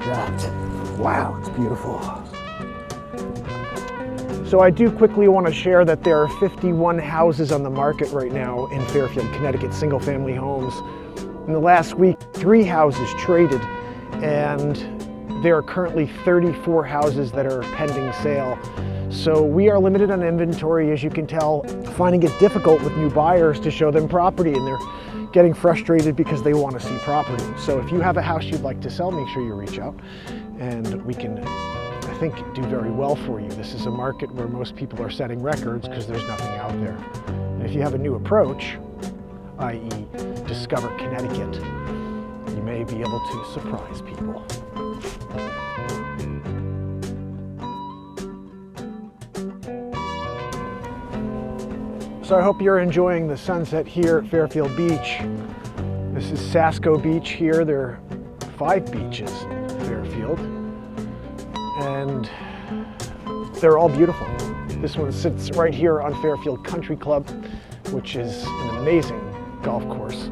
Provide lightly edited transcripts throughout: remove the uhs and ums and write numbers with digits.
that. Wow, it's beautiful. So I do quickly want to share that there are 51 houses on the market right now in Fairfield, Connecticut, single-family homes. In the last week, 3 houses traded, and there are currently 34 houses that are pending sale. So we are limited on inventory, as you can tell, finding it difficult with new buyers to show them property, and they're getting frustrated because they want to see property. So if you have a house you'd like to sell, make sure you reach out, and we can, I think, do very well for you. This is a market where most people are setting records because there's nothing out there. And if you have a new approach, i.e. Discover Connecticut, you may be able to surprise people. So I hope you're enjoying the sunset here at Fairfield Beach. This is Sasco Beach here. There are 5 beaches in Fairfield, and they're all beautiful. This one sits right here on Fairfield Country Club, which is an amazing golf course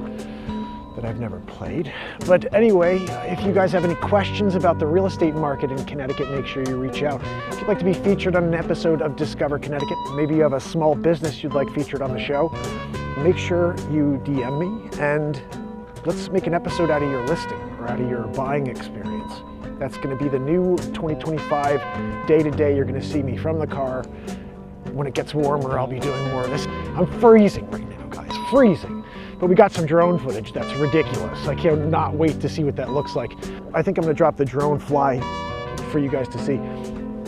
that I've never played. But anyway, if you guys have any questions about the real estate market in Connecticut, make sure you reach out. If you'd like to be featured on an episode of Discover Connecticut, maybe you have a small business you'd like featured on the show, make sure you DM me and let's make an episode out of your listing or out of your buying experience. That's going to be the new 2025 day-to-day. You're going to see me from the car. When it gets warmer, I'll be doing more of this. I'm freezing right now, guys, freezing. But we got some drone footage that's ridiculous. I cannot wait to see what that looks like. I think I'm gonna drop the drone fly for you guys to see.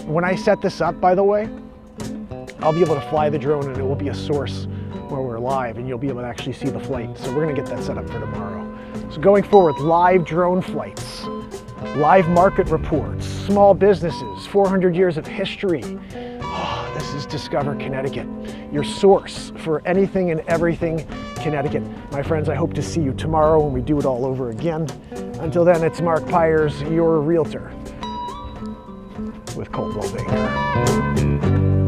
When I set this up, by the way, I'll be able to fly the drone and it will be a source where we're live and you'll be able to actually see the flight. So we're gonna get that set up for tomorrow. So going forward, live drone flights, live market reports, small businesses, 400 years of history. Oh, this is Discover Connecticut, your source for anything and everything Connecticut. My friends, I hope to see you tomorrow when we do it all over again. Until then, it's Mark Pires, your realtor with Coldwell Banker.